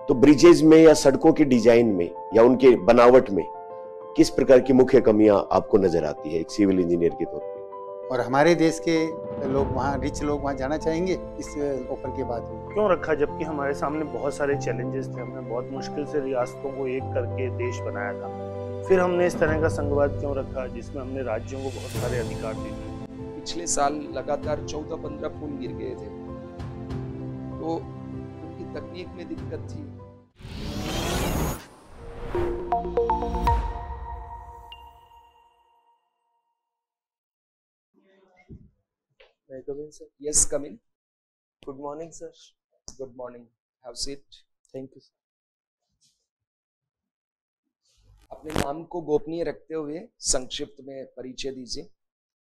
तो ब्रिजेज में या सड़कों की डिजाइन में या उनके बनावट में किस प्रकार की मुख्य कमियां आपको नजर आती है एक सिविल इंजीनियर के तौर पे? और हमारे देश के लोग वहाँ, रिच लोग वहाँ जाना चाहेंगे इस ऑफर के बाद? क्यों रखा, जबकि हमारे सामने बहुत सारे चैलेंजेस थे। हमने बहुत मुश्किल से रियासतों को एक करके देश बनाया था। फिर हमने इस तरह का संघवाद क्यों रखा जिसमें हमने राज्यों को बहुत सारे अधिकार दे दिए। पिछले साल लगातार 14-15 पुल गिर गए थे, तो उनकी तकनीक में दिक्कत थी। May I come in, sir? Yes, come in. Good morning, sir. Good morning. Have a seat. Thank you, sir. अपने नाम को गोपनीय रखते हुए संक्षिप्त में परिचय दीजिए।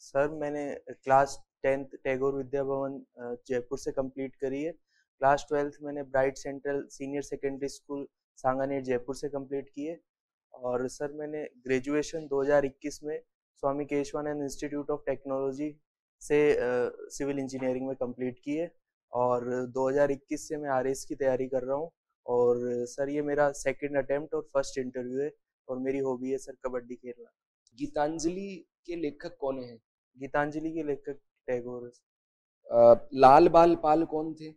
सर, मैंने क्लास 10th टैगोर विद्या भवन जयपुर से कंप्लीट करी है। क्लास 12th मैंने bright central senior secondary school Sanganer Jaipur से कंप्लीट की है। और सर, मैंने ग्रेजुएशन 2021 में स्वामी केशवानंद इंस्टीट्यूट ऑफ टेक्नोलॉजी से सिविल इंजीनियरिंग में कंप्लीट की है। और 2021 से मैं आरएस की तैयारी कर रहा हूँ। और सर, ये मेरा सेकंड अटेम्प्ट और फर्स्ट इंटरव्यू है। और मेरी हॉबी है सर कबड्डी खेलना। गीतांजलि के लेखक कौन है? गीतांजलि के लेखक टैगोर। लाल बाल पाल कौन थे?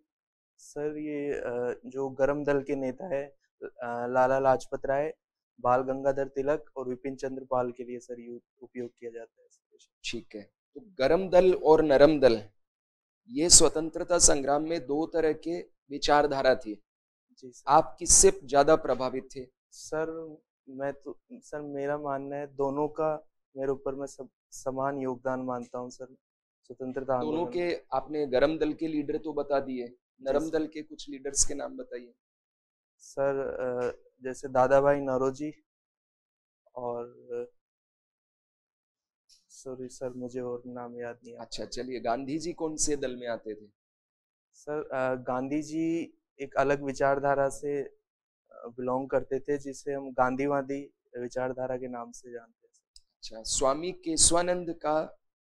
सर, ये जो गरम दल के नेता है लाला लाजपत राय, बाल गंगाधर तिलक और विपिन चंद्र पाल के लिए सर ये उपयोग किया जाता है। ठीक है, तो गरम दल और नरम दल, ये स्वतंत्रता संग्राम में दो तरह के विचारधारा थी। जी सर। आप किससे ज्यादा प्रभावित थे? सर, मेरा मानना है दोनों का मेरे ऊपर मैं सब समान योगदान मानता हूँ सर स्वतंत्रता दोनों आंदोलन। के आपने गरम दल के लीडर तो बता दिए, नरम दल के कुछ लीडर्स के नाम बताइए। सर, जैसे दादा भाई नौरोजी और सॉरी सर, मुझे और नाम याद नहीं। अच्छा, चलिए, गांधी जी कौन से दल में आते थे? सर, गांधी जी एक अलग विचारधारा से बिलोंग करते थे, जिसे हम गांधीवादी विचारधारा के नाम से जानते हैं। अच्छा, स्वामी केशवानंद का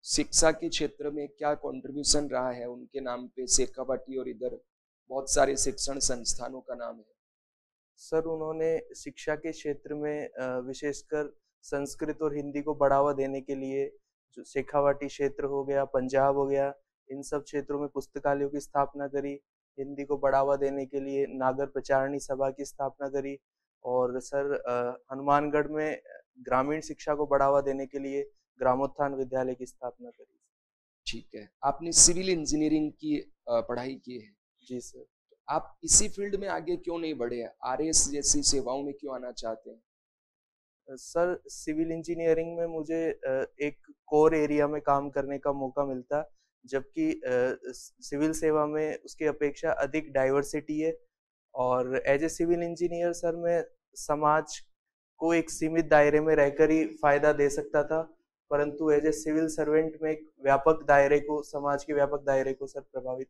शिक्षा के क्षेत्र में क्या कंट्रीब्यूशन रहा है? उनके नाम पे शेखावाटी और इधर बहुत सारे शिक्षण संस्थानों का नाम है। सर, उन्होंने शिक्षा के क्षेत्र में विशेषकर संस्कृत और हिंदी को बढ़ावा देने के लिए जो शेखावाटी क्षेत्र हो गया, पंजाब हो गया, इन सब क्षेत्रों में पुस्तकालयों की स्थापना करी। हिंदी को बढ़ावा देने के लिए नागर प्रचारणी सभा की स्थापना करी। और सर, हनुमानगढ़ में ग्रामीण शिक्षा को बढ़ावा देने के लिए ग्रामोत्थान विद्यालय की स्थापना करी। ठीक है, आपने सिविल इंजीनियरिंग की पढ़ाई की है? जी सर। आप इसी फील्ड में आगे क्यों नहीं बढ़े? आरएस जैसी सेवाओं में क्यों आना चाहते हैं? सर, सिविल इंजीनियरिंग में मुझे एक कोर एरिया में काम करने का मौका मिलता, जबकि सिविल सेवा में उसकी अपेक्षा अधिक डाइवर्सिटी है। और as a civil engineer sir, मैं समाज को एक सीमित दायरे में रहकर ही फायदा दे सकता था, परंतु एज ए सिविल सर्वेंट में एक व्यापक दायरे को, समाज के व्यापक दायरे को सर प्रभावित,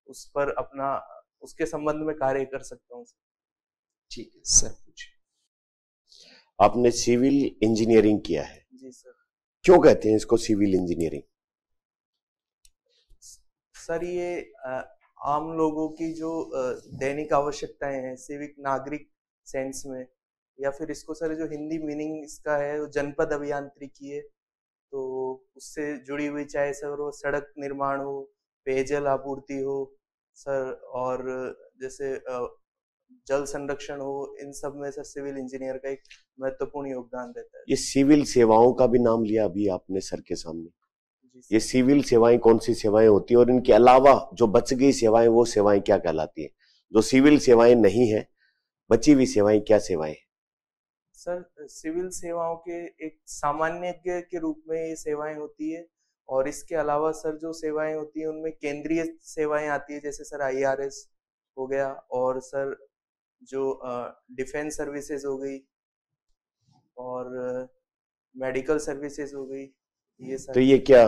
उस पर अपना उसके संबंध में कार्य कर सकता हूँ। ठीक है सर, पूछिए। आपने सिविल इंजीनियरिंग किया है? जी सर। क्यों कहते हैं इसको सिविल इंजीनियरिंग? सर, ये आम लोगों की जो दैनिक आवश्यकताएं हैं, सिविक नागरिक सेंस में, या फिर इसको सर जो हिंदी मीनिंग इसका है वो जनपद अभियांत्रिकी है, तो उससे जुड़ी हुई, चाहे सर वो सड़क निर्माण हो, पेयजल आपूर्ति हो सर, और जैसे जल संरक्षण हो, इन सब में सर सिविल इंजीनियर का एक महत्वपूर्ण योगदान रहता है। ये सिविल सेवाओं का भी नाम लिया अभी आपने सर के सामने। ये सिविल सेवाएं कौन सी सेवाएं होती है और इनके अलावा जो बच गई सेवाएं, वो सेवाएं क्या कहलाती है? जो सिविल सेवाएं नहीं है, बची हुई सेवाएं क्या सेवाएं? सर, सिविल सेवाओं के एक सामान्यज्ञ के रूप में ये सेवाएं होती है। और इसके अलावा सर जो सेवाएं होती है उनमें केंद्रीय सेवाएं आती है, जैसे सर आईआरएस हो गया, और सर जो डिफेंस सर्विसेज हो गई, और मेडिकल सर्विसेज हो गई, ये सर। तो ये क्या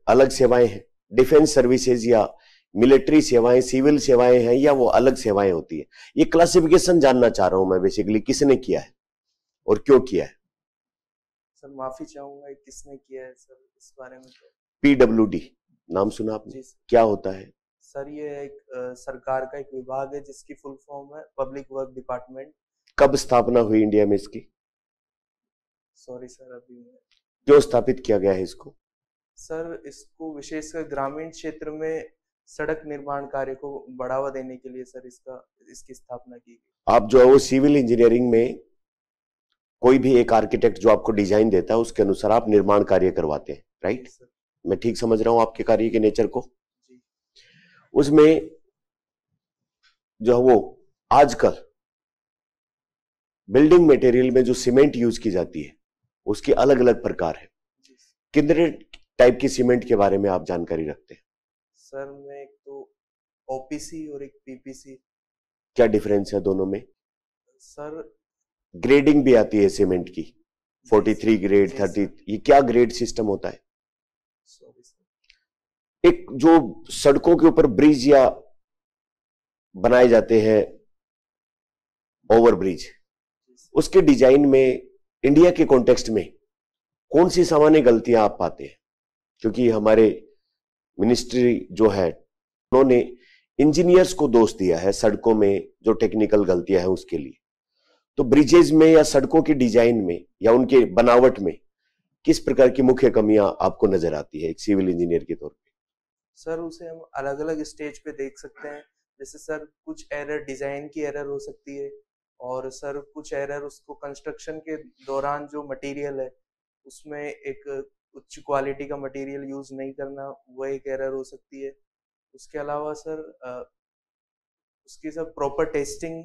अलग सेवाएं हैं? डिफेंस सर्विसेज या मिलिट्री सेवाएं, सिविल सेवाएं हैं, या वो अलग सेवाएं होती है? ये क्लासिफिकेशन जानना चाह रहा हूं मैं बेसिकली, किसने किया है और क्यों किया है? सर, माफी चाहूंगा, किसने किया है सर इस बारे में? पीडब्ल्यूडी नाम सुना आपने? क्या होता है? सर ये एक सरकार का एक विभाग है जिसकी फुल फॉर्म है पब्लिक वर्क डिपार्टमेंट। कब स्थापना हुई इंडिया में इसकी? सॉरी सर, अभी क्यों स्थापित किया गया है इसको? सर इसको विशेषकर ग्रामीण क्षेत्र में सड़क निर्माण कार्य को बढ़ावा देने के लिए सर इसकी स्थापना की गई। आप जो है वो सिविल इंजीनियरिंग में कोई भी एक आर्किटेक्ट जो आपको डिजाइन देता है उसके अनुसार आप निर्माण कार्य करवाते हैं, राइट? मैं ठीक समझ रहा हूं आपके कार्य के नेचर को? जी। उसमें जो है वो आजकल बिल्डिंग मटेरियल में जो सीमेंट यूज की जाती है उसके अलग अलग प्रकार है। कितने टाइप की सीमेंट के बारे में आप जानकारी रखते हैं? सर मैं एक तो ओपीसी और एक पीपीसी। क्या डिफरेंस है दोनों में? सर ग्रेडिंग भी आती है सीमेंट की, 43 ग्रेड, 30, ये क्या ग्रेड सिस्टम होता है? Sorry sir. एक जो सड़कों के ऊपर ब्रिज या बनाए जाते हैं ओवर ब्रिज, उसके डिजाइन में इंडिया के कॉन्टेक्स्ट में कौन सी सामान्य गलतियां आप पाते हैं? क्योंकि हमारे मिनिस्ट्री जो है उन्होंने इंजीनियर्स को दोष दिया है सड़कों में जो टेक्निकल गलतियां हैं उसके लिए। तो ब्रिजेज में या सड़कों की डिजाइन में या उनके बनावट में किस प्रकार की मुख्य कमियां आपको नजर आती है एक सिविल इंजीनियर के तौर पे? सर उसे हम अलग अलग स्टेज पे देख सकते हैं। जैसे सर कुछ एरर डिजाइन की एरर हो सकती है, और सर कुछ एरर उसको कंस्ट्रक्शन के दौरान जो मटेरियल है उसमें एक उच्च क्वालिटी का मटेरियल यूज नहीं करना, वो एक एरर हो सकती है। उसके अलावा सर उसकी सब प्रॉपर टेस्टिंग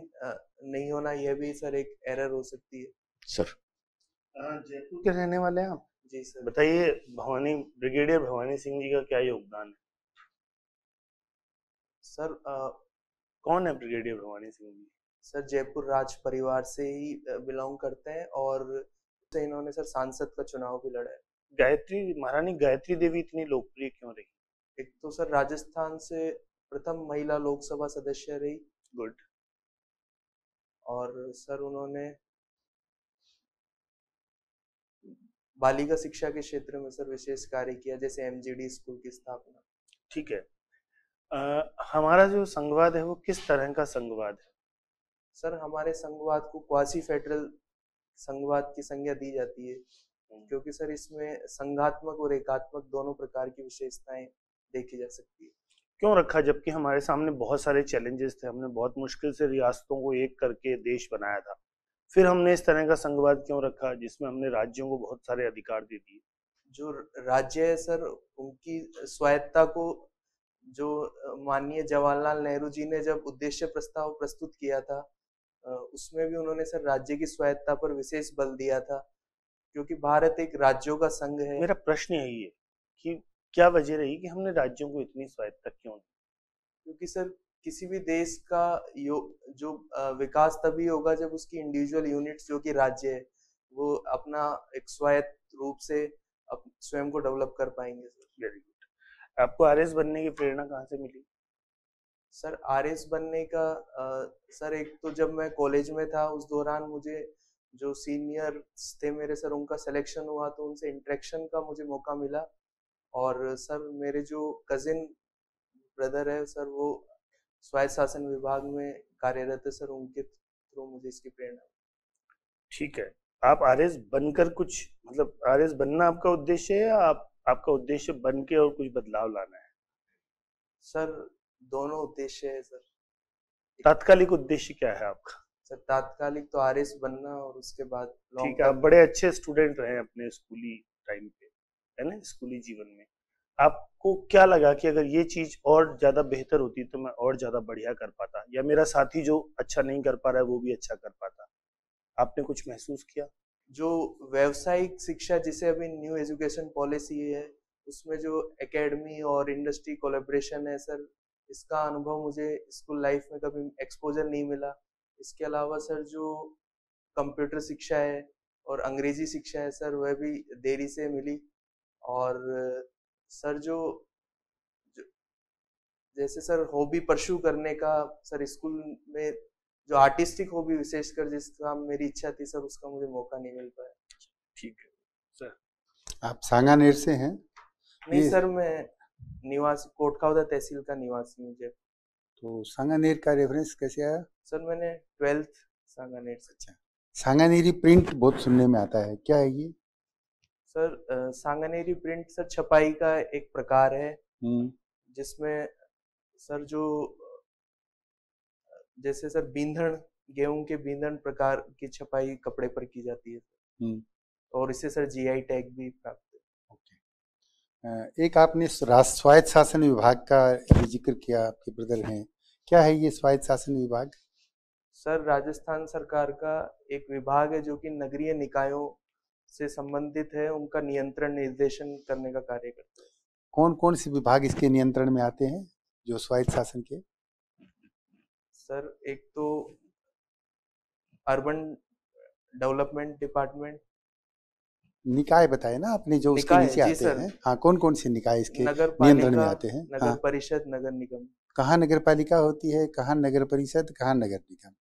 नहीं होना, यह भी सर एक एरर हो सकती है। सर जयपुर के रहने वाले हैं आप? जी सर। बताइए, ब्रिगेडियर भवानी सिंह जी का क्या योगदान है? सर कौन है ब्रिगेडियर भवानी सिंह जी? सर जयपुर राज परिवार से ही बिलोंग करते हैं, और से इन्होंने सर सांसद का चुनाव भी लड़ा है। महारानी गायत्री देवी इतनी लोकप्रिय क्यों रही? एक तो सर राजस्थान से प्रथम महिला लोकसभा सदस्य रही। गुड। और सर उन्होंने बालिका शिक्षा के क्षेत्र में सर विशेष कार्य किया, जैसे एमजीडी स्कूल की स्थापना। ठीक है। हमारा जो संघवाद है वो किस तरह का संघवाद है? सर हमारे संघवाद को क्वासी फेडरल संघवाद की संज्ञा दी जाती है, क्योंकि सर इसमें संघात्मक और एकात्मक दोनों प्रकार की विशेषताएं देखी जा सकती है। क्यों रखा, जबकि हमारे सामने बहुत सारे चैलेंजेस थे? हमने बहुत मुश्किल से रियासतों को एक करके देश बनाया था, फिर हमने इस तरह का संघवाद क्यों रखा जिसमें हमने राज्यों को बहुत सारे अधिकार दे दिए? जो राज्य है सर, उनकी स्वायत्ता को, जो माननीय जवाहरलाल नेहरू जी ने जब उद्देश्य प्रस्ताव प्रस्तुत किया था, उसमें भी उन्होंने सर राज्य की स्वायत्ता पर विशेष बल दिया था, क्योंकि भारत एक राज्यों का संघ है। मेरा प्रश्न यही है कि क्या वजह रही कि हमने राज्यों को इतनी स्वायत्ता क्यों दी? क्योंकि सर किसी भी देश का जो विकास तभी होगा जब उसकी इंडिविजुअल यूनिट्स जो कि राज्य है वो अपना एक स्वायत्त रूप से स्वयं को डेवलप कर पाएंगे। Sir very good. आपको आरएस बनने की प्रेरणा कहाँ से मिली? सर आरएस बनने का सर एक तो जब मैं कॉलेज में था उस दौरान मुझे जो सीनियर थे मेरे सर, उनका सिलेक्शन हुआ तो उनसे इंटरेक्शन का मुझे मौका मिला। और सर मेरे जो कजिन ब्रदर है सर, वो स्वायत्त शासन विभाग में कार्यरत है सर, उनके थ्रू मुझे इसकी प्रेरणा। ठीक है। आप आरएस बनकर कुछ, मतलब आरएस बनना आपका उद्देश्य है या आपका उद्देश्य बन के और कुछ बदलाव लाना है? सर दोनों उद्देश्य है सर। तात्कालिक उद्देश्य क्या है आपका? सर तात्कालिक तो आरएस बनना, और उसके बाद ठीक है। आप बड़े अच्छे स्टूडेंट रहे अपने स्कूली टाइम पे, है ना, स्कूली जीवन में। आपको क्या लगा कि अगर ये चीज और ज्यादा बेहतर होती तो मैं और ज्यादा बढ़िया कर पाता, या मेरा साथी जो अच्छा नहीं कर पा रहा है वो भी अच्छा कर पाता? आपने कुछ महसूस किया? जो व्यावसायिक शिक्षा जिसे अभी न्यू एजुकेशन पॉलिसी है, उसमें जो एकेडमी और इंडस्ट्री कोलैबोरेशन है सर, इसका अनुभव मुझे स्कूल लाइफ में कभी एक्सपोजर नहीं मिला। इसके अलावा सर जो कंप्यूटर शिक्षा है और अंग्रेजी शिक्षा है सर, वह भी देरी से मिली। और सर जो जैसे सर हॉबी परस्यू करने का सर, स्कूल में जो आर्टिस्टिक हॉबी विशेषकर जिसका मेरी इच्छा थी सर, उसका मुझे मौका नहीं मिल पाया। ठीक है सर। आप सांगानेर से हैं? नहीं सर, मैं निवासी कोटखावदा तहसील का निवासी हूँ जयपुर। तो सांगानेर का रेफरेंस कैसे आया? सर मैंने 12th सांगानेर से। अच्छा, सांगानेरी प्रिंट बहुत सुनने में आता है, क्या है ये? सर सांगानेरी प्रिंट सर छपाई का एक प्रकार है जिसमें सर जो जैसे सर बींधन, गेहूं के बींधन प्रकार की छपाई कपड़े पर की जाती है और इससे सर जीआई टैग भी प्राप्त है। एक आपने स्वायत्त शासन विभाग का भी जिक्र किया, आपके ब्रदर हैं, क्या है ये स्वायत्त शासन विभाग? सर राजस्थान सरकार का एक विभाग है जो कि नगरीय निकायों से संबंधित है, उनका नियंत्रण निर्देशन करने का कार्य करता है। कौन कौन से विभाग इसके नियंत्रण में आते हैं जो स्वायत्त शासन के? सर एक तो अर्बन डेवलपमेंट डिपार्टमेंट। निकाय बताए ना आपने जो उसके नीचे आते हैं। हाँ, कौन कौन से निकाय इसके नियंत्रण में आते हैं? नगर परिषद, नगर निगम। कहाँ नगर पालिका होती है, कहाँ नगर परिषद, कहाँ नगर निगम?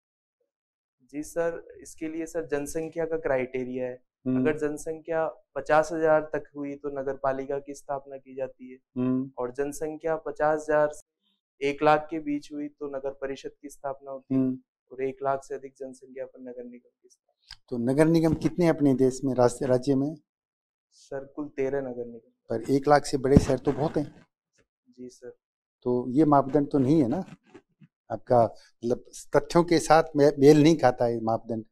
जी सर, इसके लिए सर जनसंख्या का क्राइटेरिया है। अगर जनसंख्या 50,000 तक हुई तो नगर पालिका की स्थापना की जाती है और जनसंख्या 50,000 से 1 लाख के बीच हुई तो नगर परिषद की स्थापना होती है और 1 लाख से अधिक जनसंख्या पर नगर निगम की स्थापना। तो नगर निगम कितने अपने देश में, राज्य में? सर कुल 13 नगर निगम। पर 1 लाख से बड़े शहर तो बहुत हैं। जी सर। तो ये मापदंड तो नहीं है ना आपका, मतलब तथ्यों के साथ मेल नहीं खाता है मापदंड?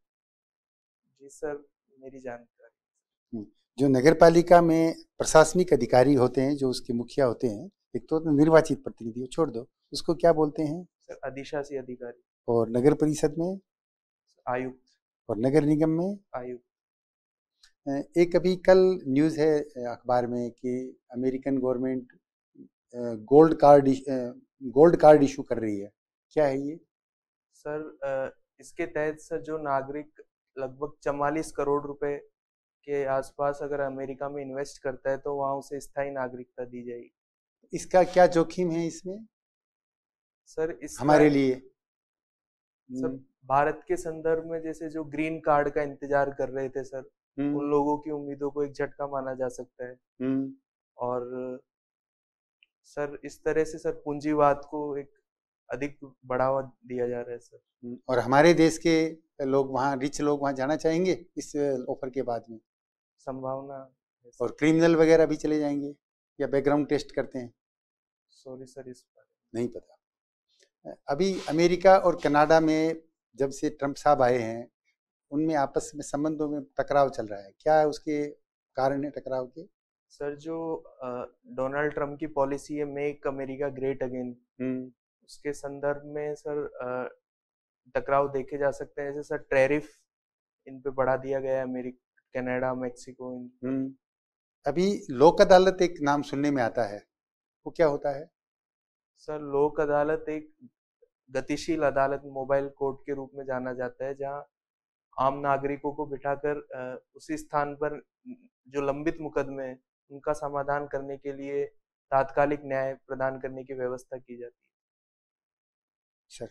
जी सर, मेरी जानकारी। जो नगर पालिका में प्रशासनिक अधिकारी होते हैं, जो उसके मुखिया होते हैं, एक तो निर्वाचित प्रतिनिधि छोड़ दो, उसको क्या बोलते हैं? सर अधिशासी अधिकारी। और नगर परिषद में? आयुक्त। और नगर निगम में? आयुक्त। एक अभी कल न्यूज़ है अखबार में कि American government gold card issue कर रही है, क्या है ये? सर इसके तहत सर जो नागरिक लगभग 44 करोड़ रुपए के आसपास अगर अमेरिका में इन्वेस्ट करता है तो वहां उसे स्थायी नागरिकता दी जाएगी। इसका क्या जोखिम है इसमें सर इसका हमारे लिए? सर भारत के संदर्भ में जैसे जो ग्रीन कार्ड का इंतजार कर रहे थे सर, उन लोगों की उम्मीदों को एक झटका माना जा सकता है। और सर इस तरह से सर पूंजीवाद को एक अधिक बढ़ावा दिया जा रहा है सर। और हमारे देश के लोग वहाँ, रिच लोग वहाँ जाना चाहेंगे इस ऑफर के बाद में? संभावना। और क्रिमिनल वगैरह भी चले जाएंगे या बैकग्राउंड टेस्ट करते हैं? सॉरी सर, इस बारे नहीं पता। अभी अमेरिका और कनाडा में जब से ट्रम्प साहब आए हैं, उनमें आपस में संबंधों में टकराव चल रहा है, क्या उसके कारण है टकराव के? सर जो डोनाल्ड ट्रम्प की पॉलिसी है मेक अमेरिका ग्रेट अगेन, उसके संदर्भ में सर टकराव देखे जा सकते हैं। जैसे सर टैरिफ इन पे बढ़ा दिया गया है, अमेरिका, कनाडा, मेक्सिको। अभी लोक अदालत एक नाम सुनने में आता है, वो क्या होता है? सर लोक अदालत एक गतिशील अदालत, मोबाइल कोर्ट के रूप में जाना जाता है, जहां आम नागरिकों को बिठाकर उसी स्थान पर जो लंबित मुकदमे हैं उनका समाधान करने के लिए तात्कालिक न्याय प्रदान करने की व्यवस्था की जाती है। सर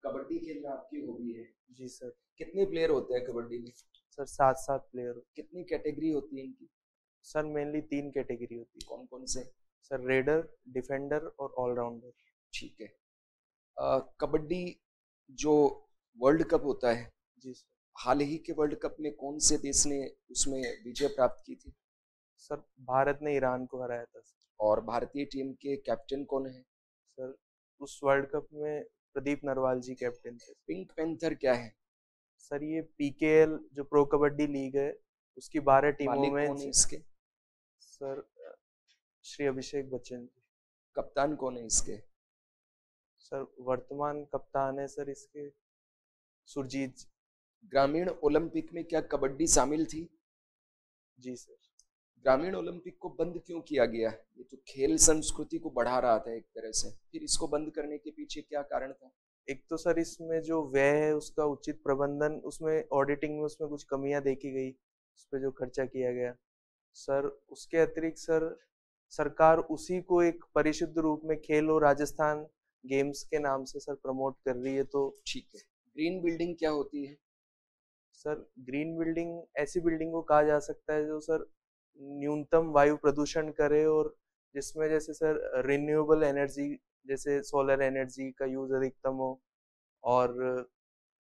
कबड्डी खेलना आपकी हॉबी है? जी सर। कितने प्लेयर होते हैं कबड्डी में? Sir 7 player. कितनी कैटेगरी होती है इनकी? सर मेनली 3 कैटेगरी होती है। कौन कौन से? सर रेडर, डिफेंडर और ऑलराउंडर। ठीक है। कबड्डी जो वर्ल्ड कप होता है, जी सर, हाल ही के वर्ल्ड कप में कौन से देश ने उसमें विजय प्राप्त की थी? सर भारत ने ईरान को हराया था। और भारतीय टीम के कैप्टन कौन है? सर उस वर्ल्ड कप में प्रदीप नरवाल जी कैप्टन थे। पिंक पैंथर क्या है? सर ये पीकेएल जो प्रो कबड्डी लीग है उसकी 12 टीमों में। कौन है इसके? सर श्री अभिषेक बच्चन जी। कप्तान कौन है इसके? सर वर्तमान कप्तान है सर इसके सुरजीत। ग्रामीण ओलंपिक में क्या कबड्डी शामिल थी? जी सर। ग्रामीण ओलंपिक को बंद क्यों किया गया? ये तो खेल संस्कृति को बढ़ा रहा था एक तरह से, फिर इसको बंद करने के पीछे क्या कारण था? एक तो सर इसमें जो व्यय है उसका उचित प्रबंधन, उसमें ऑडिटिंग में उसमें कुछ कमियां देखी गई, उस पर जो खर्चा किया गया सर। उसके अतिरिक्त सर सरकार उसी को एक परिशुद्ध रूप में खेल और राजस्थान गेम्स के नाम से सर प्रमोट कर रही है। तो ठीक है। ग्रीन बिल्डिंग क्या होती है? सर ग्रीन बिल्डिंग ऐसी बिल्डिंग को कहा जा सकता है जो सर न्यूनतम वायु प्रदूषण करे और जिसमें जैसे सर रिन्यूएबल एनर्जी जैसे सोलर एनर्जी का यूज अधिकतम हो और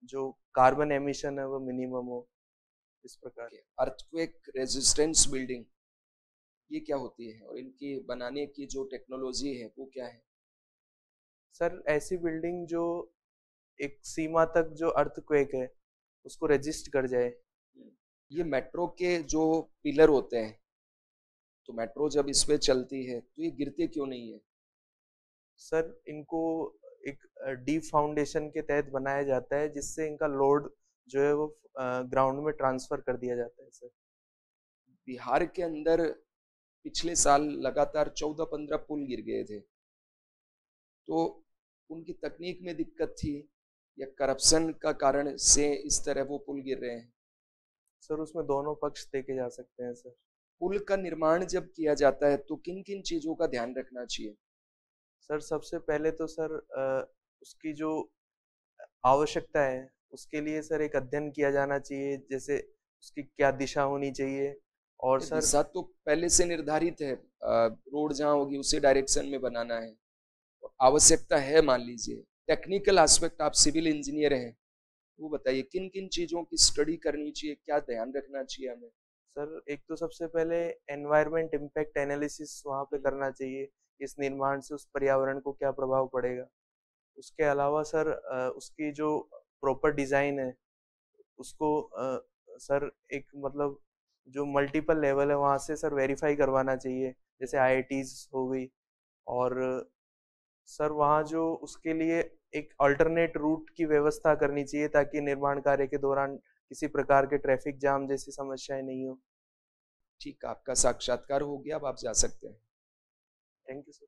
जो कार्बन एमिशन है वो मिनिमम हो, इस प्रकार। अर्थक्वेक रेजिस्टेंस बिल्डिंग ये क्या होती है और इनकी बनाने की जो टेक्नोलॉजी है वो क्या है? सर ऐसी बिल्डिंग जो एक सीमा तक जो अर्थक्वेक है उसको रेजिस्ट कर जाए। ये मेट्रो के जो पिलर होते हैं, तो मेट्रो जब इस पे चलती है तो ये गिरते क्यों नहीं है? सर इनको एक डीप फाउंडेशन के तहत बनाया जाता है जिससे इनका लोड जो है वो ग्राउंड में ट्रांसफर कर दिया जाता है सर। बिहार के अंदर पिछले साल लगातार 14-15 पुल गिर गए थे, तो उनकी तकनीक में दिक्कत थी या करप्शन का कारण से इस तरह वो पुल गिर रहे हैं? सर उसमें दोनों पक्ष देखे जा सकते हैं सर। पुल का निर्माण जब किया जाता है तो किन किन चीजों का ध्यान रखना चाहिए? सर सबसे पहले तो सर उसकी जो आवश्यकता है उसके लिए सर एक अध्ययन किया जाना चाहिए, जैसे उसकी क्या दिशा होनी चाहिए। और सर दिशा तो पहले से निर्धारित है, रोड जहाँ होगी उसी डायरेक्शन में बनाना है। आवश्यकता है, मान लीजिए टेक्निकल एस्पेक्ट, आप सिविल इंजीनियर हैं, वो बताइए किन किन चीजों की स्टडी करनी चाहिए, क्या ध्यान रखना चाहिए हमें? सर एक तो सबसे पहले एनवायरमेंट इम्पैक्ट एनालिसिस वहाँ पे करना चाहिए, इस निर्माण से उस पर्यावरण को क्या प्रभाव पड़ेगा। उसके अलावा सर उसकी जो प्रॉपर डिजाइन है उसको सर एक मतलब जो मल्टीपल लेवल है वहाँ से सर वेरीफाई करवाना चाहिए, जैसे IITs हो गई। और सर वहाँ जो उसके लिए एक अल्टरनेट रूट की व्यवस्था करनी चाहिए ताकि निर्माण कार्य के दौरान किसी प्रकार के ट्रैफिक जाम जैसी समस्याएं नहीं हो। ठीक, आपका साक्षात्कार हो गया, अब आप जा सकते हैं। Thank you sir.